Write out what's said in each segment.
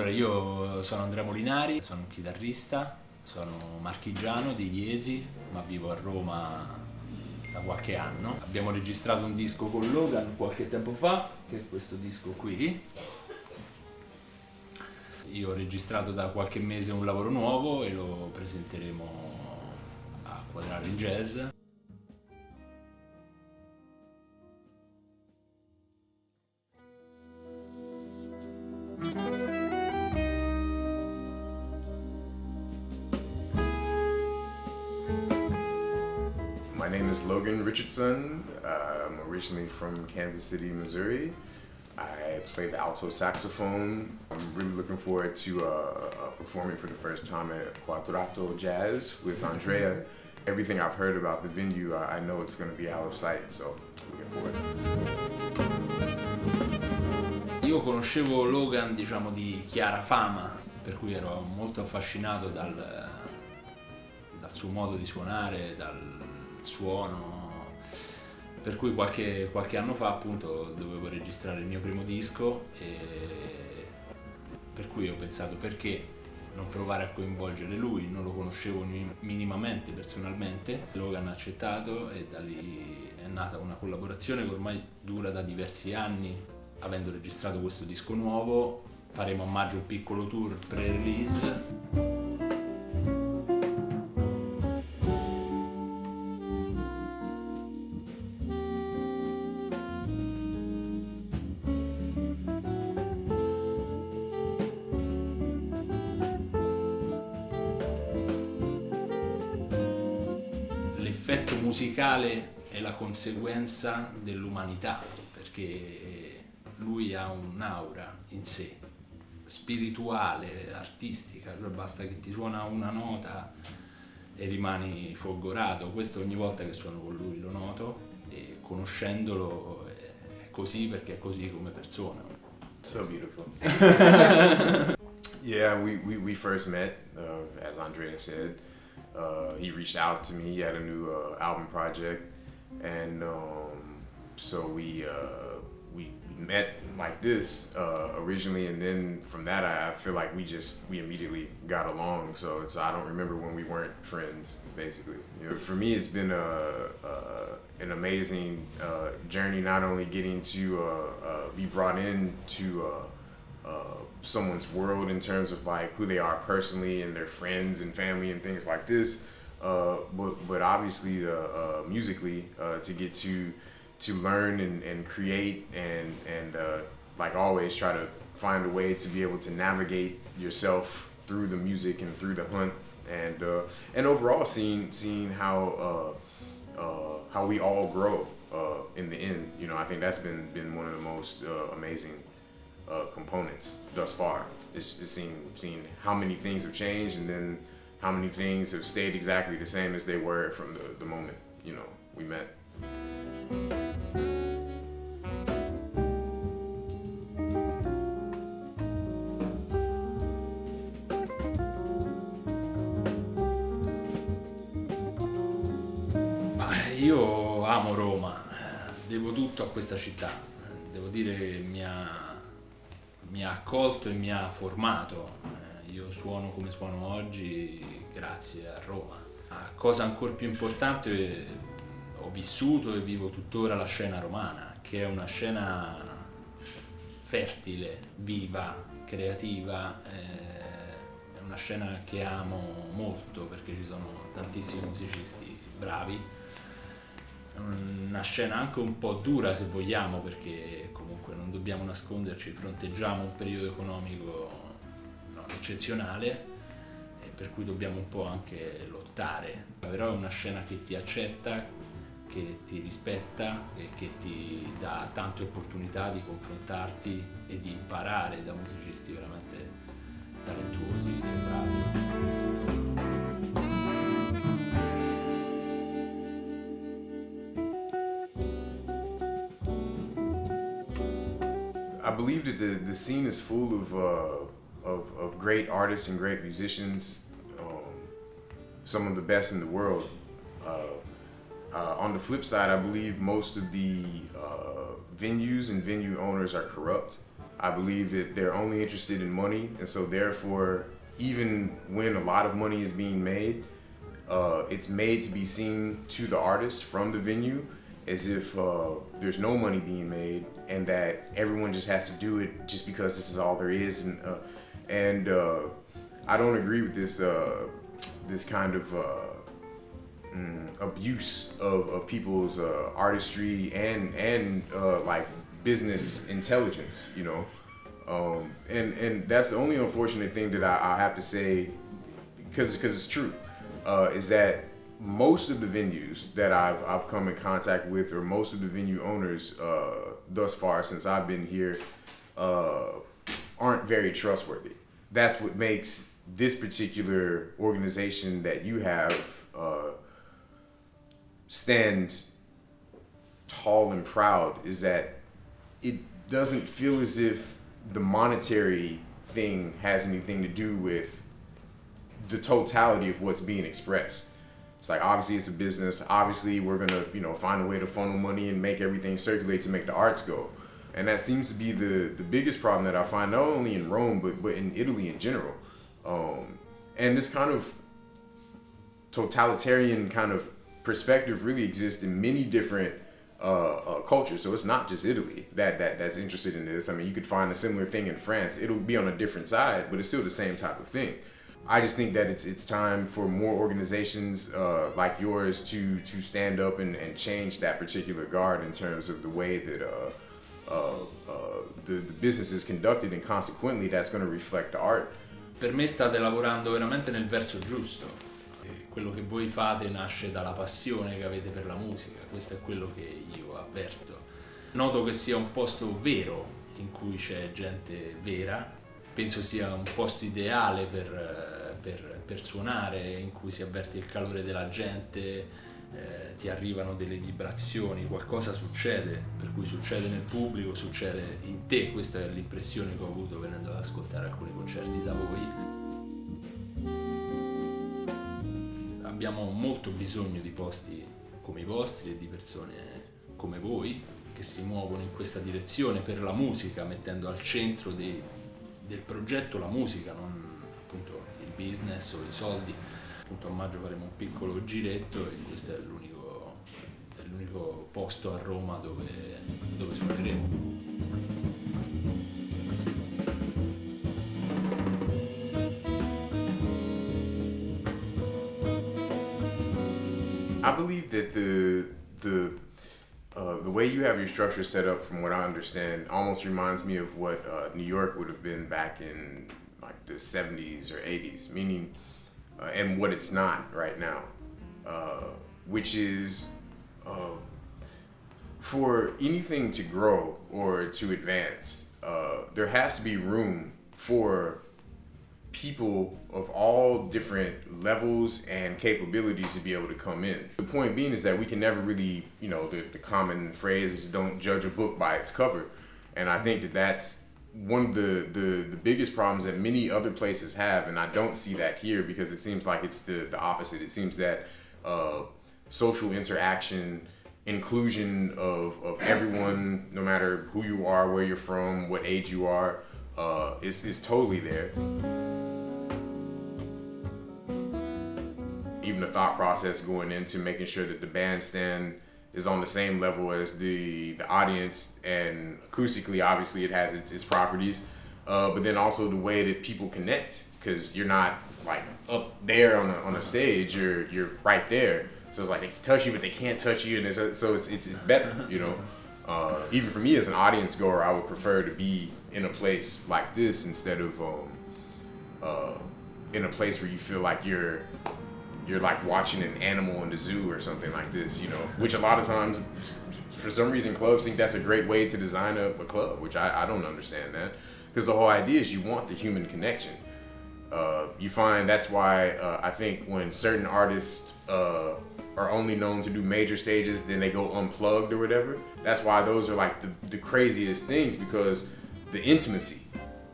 Allora, io sono Andrea Molinari, sono un chitarrista, sono marchigiano di Iesi, ma vivo a Roma da qualche anno. Abbiamo registrato un disco con Logan qualche tempo fa, che è questo disco qui. Io ho registrato da qualche mese un lavoro nuovo e lo presenteremo a Quadraro in Jazz. My name is Logan Richardson. I'm originally from Kansas City, Missouri. I play the alto saxophone. I'm really looking forward to performing for the first time at Quadraro Jazz with Andrea. Everything I've heard about the venue, I know it's going to be out of sight, so looking forward. Io conoscevo Logan, diciamo, di chiara fama, per cui ero molto affascinato dal suo modo di suonare, dal suono, per cui qualche anno fa appunto dovevo registrare il mio primo disco e per cui ho pensato perché non provare a coinvolgere lui. Non lo conoscevo minimamente personalmente. Logan ha accettato e da lì è nata una collaborazione che ormai dura da diversi anni. Avendo registrato questo disco nuovo faremo a maggio il piccolo tour pre-release. L'effetto musicale è la conseguenza dell'umanità, perché lui ha un'aura in sé, spirituale, artistica, cioè basta che ti suona una nota e rimani folgorato. Questo ogni volta che suono con lui lo noto e conoscendolo è così perché è così come persona. So beautiful. Yeah, we first met, as Andrea said. He reached out to me. He had a new album project, and so we met like this originally, and then from that I feel like we immediately got along. So I don't remember when we weren't friends, basically. You know, for me it's been an amazing journey, not only getting to be brought into someone's world in terms of like who they are personally and their friends and family and things like this, but obviously musically to get to learn and create and like always try to find a way to be able to navigate yourself through the music and through the hunt and overall seeing how we all grow in the end. You know, I think that's been one of the most amazing components thus far. It's seeing how many things have changed and then how many things have stayed exactly the same as they were from the moment, you know, we met. Io amo Roma, devo tutto a questa città, devo dire che mi ha accolto e mi ha formato. Io suono come suono oggi grazie a Roma. La cosa ancora più importante, ho vissuto e vivo tuttora la scena romana, che è una scena fertile, viva, creativa, è una scena che amo molto perché ci sono tantissimi musicisti bravi. È una scena anche un po' dura se vogliamo, perché comunque non dobbiamo nasconderci, fronteggiamo un periodo economico eccezionale e per cui dobbiamo un po' anche lottare, però è una scena che ti accetta, che ti rispetta e che ti dà tante opportunità di confrontarti e di imparare da musicisti veramente talentuosi e bravi. I believe that the scene is full of great artists and great musicians, some of the best in the world. On the flip side, I believe most of the venues and venue owners are corrupt. I believe that they're only interested in money, and so therefore, even when a lot of money is being made, it's made to be seen to the artist from the venue as if there's no money being made, and that everyone just has to do it just because this is all there is. And I don't agree with this kind of abuse of people's artistry and like business intelligence, you know. And that's the only unfortunate thing that I have to say, because it's true, is that most of the venues that I've come in contact with, or most of the venue owners thus far since I've been here, aren't very trustworthy. That's what makes this particular organization that you have stand tall and proud, is that it doesn't feel as if the monetary thing has anything to do with the totality of what's being expressed. It's like, obviously it's a business. Obviously we're gonna, you know, find a way to funnel money and make everything circulate to make the arts go. And that seems to be the biggest problem that I find, not only in Rome, but in Italy in general. And this kind of totalitarian kind of perspective really exists in many different culture. So it's not just Italy that's interested in this. I mean, you could find a similar thing in France. It'll be on a different side, but it's still the same type of thing. I just think that it's time for more organizations like yours to stand up and change that particular guard in terms of the way that the business is conducted, and consequently that's going to reflect the art. Per me state lavorando veramente nel verso giusto. Quello che voi fate nasce dalla passione che avete per la musica, questo è quello che io avverto. Noto che sia un posto vero, in cui c'è gente vera, penso sia un posto ideale per suonare, in cui si avverte il calore della gente, ti arrivano delle vibrazioni, qualcosa succede, per cui succede nel pubblico, succede in te. Questa è l'impressione che ho avuto venendo ad ascoltare alcuni concerti da voi. Abbiamo molto bisogno di posti come i vostri e di persone come voi che si muovono in questa direzione per la musica, mettendo al centro del progetto la musica, non appunto il business o i soldi. Appunto a maggio faremo un piccolo giretto e questo è l'unico posto a Roma dove suoneremo. I believe that the way you have your structure set up, from what I understand, almost reminds me of what New York would have been back in like the 70s or 80s, meaning, and what it's not right now, which is for anything to grow or to advance, there has to be room for people of all different levels and capabilities to be able to come in. The point being is that we can never really, you know, the common phrase is don't judge a book by its cover. And I think that that's one of the biggest problems that many other places have, and I don't see that here because it seems like it's the opposite. It seems that social interaction, inclusion of everyone, no matter who you are, where you're from, what age you are, is totally there. Even the thought process going into making sure that the bandstand is on the same level as the audience, and acoustically, obviously, it has its properties, but then also the way that people connect, because you're not like up there on a stage, you're right there. So it's like they can touch you, but they can't touch you, and it's better, you know. Even for me as an audience goer, I would prefer to be in a place like this instead of in a place where you feel like you're like watching an animal in the zoo or something like this, you know, which a lot of times, for some reason, clubs think that's a great way to design a club, which I don't understand that, because the whole idea is you want the human connection. You find that's why I think when certain artists are only known to do major stages, then they go unplugged or whatever, that's why those are like the craziest things, because the intimacy,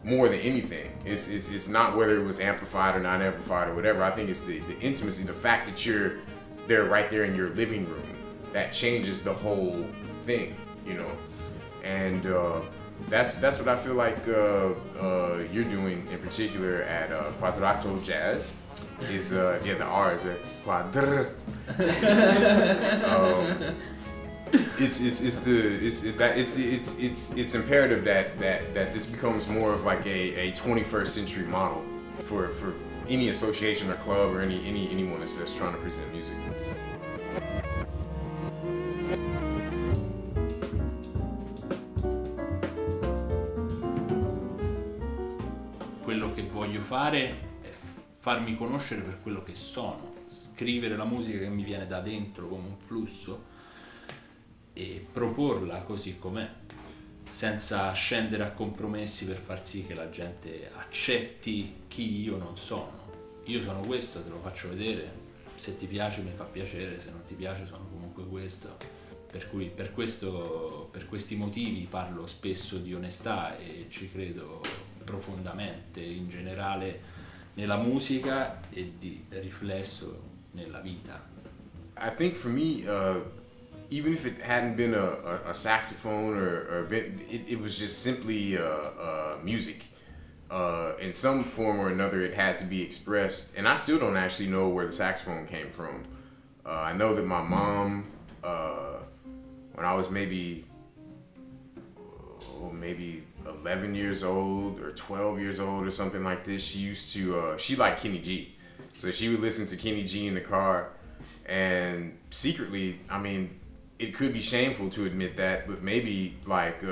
more than anything, it's not whether it was amplified or not amplified or whatever. I think it's the intimacy, the fact that you're there right there in your living room, that changes the whole thing, you know. And that's what I feel like you're doing in particular at Quadraro Jazz. Is the R is Quadraro. It's imperative that this becomes more of like a 21st century model for any association or club or anyone that's trying to present music. Quello che voglio fare è farmi conoscere per quello che sono, scrivere la musica che mi viene da dentro come un flusso e proporla così com'è, senza scendere a compromessi per far sì che la gente accetti chi io non sono. Io sono questo, te lo faccio vedere, se ti piace mi fa piacere, se non ti piace sono comunque questo. Per cui per questi motivi parlo spesso di onestà e ci credo profondamente in generale nella musica e di riflesso nella vita. I think for me, even if it hadn't been a saxophone or it was just simply music. In some form or another, it had to be expressed. And I still don't actually know where the saxophone came from. I know that my mom, when I was maybe 11 years old or 12 years old or something like this, she used to, she liked Kenny G. So she would listen to Kenny G in the car. And secretly, I mean, it could be shameful to admit that, but maybe like,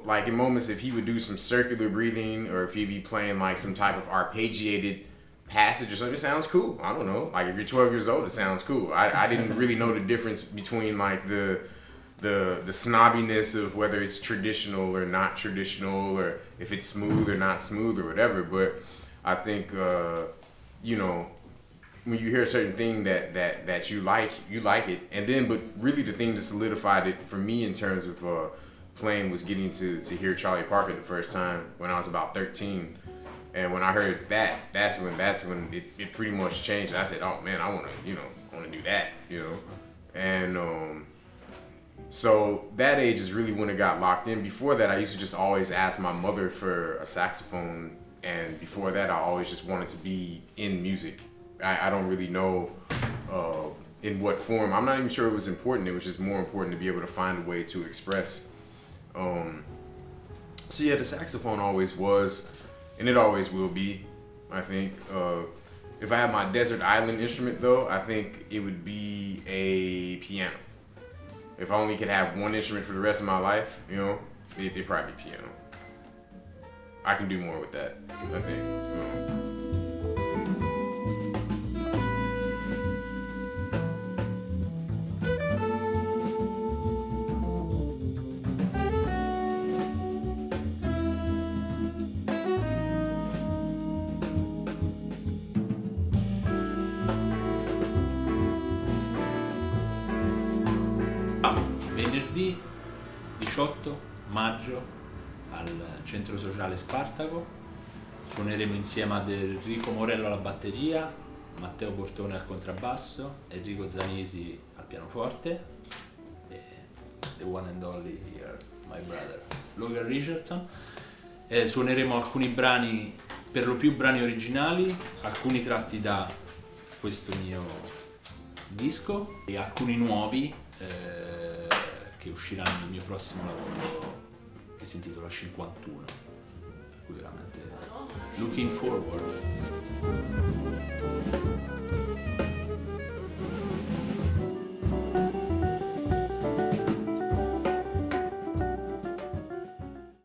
like in moments if he would do some circular breathing or if he'd be playing like some type of arpeggiated passage or something, it sounds cool. I don't know. Like if you're 12 years old, it sounds cool. I didn't really know the difference between like the snobbiness of whether it's traditional or not traditional or if it's smooth or not smooth or whatever. But I think, when you hear a certain thing that you like it. And then, but really the thing that solidified it for me in terms of playing was getting to hear Charlie Parker the first time when I was about 13. And when I heard that's when it pretty much changed. I said, oh man, I want to do that, And so that age is really when it got locked in. Before that, I used to just always ask my mother for a saxophone. And before that, I always just wanted to be in music. I don't really know in what form. I'm not even sure it was important. It was just more important to be able to find a way to express. So yeah, the saxophone always was, and it always will be, I think. If I had my desert island instrument though, I think it would be a piano. If I only could have one instrument for the rest of my life, it'd probably be piano. I can do more with that, I think. Venerdì 18 maggio al centro sociale Spartaco suoneremo insieme ad Enrico Morello alla batteria, Matteo Bortone al contrabbasso, Enrico Zanisi al pianoforte e the one and only here, my brother, Logan Richardson. Suoneremo alcuni brani, per lo più brani originali, alcuni tratti da questo mio disco e alcuni nuovi che usciranno nel mio prossimo lavoro che si intitola 51, per cui veramente looking forward.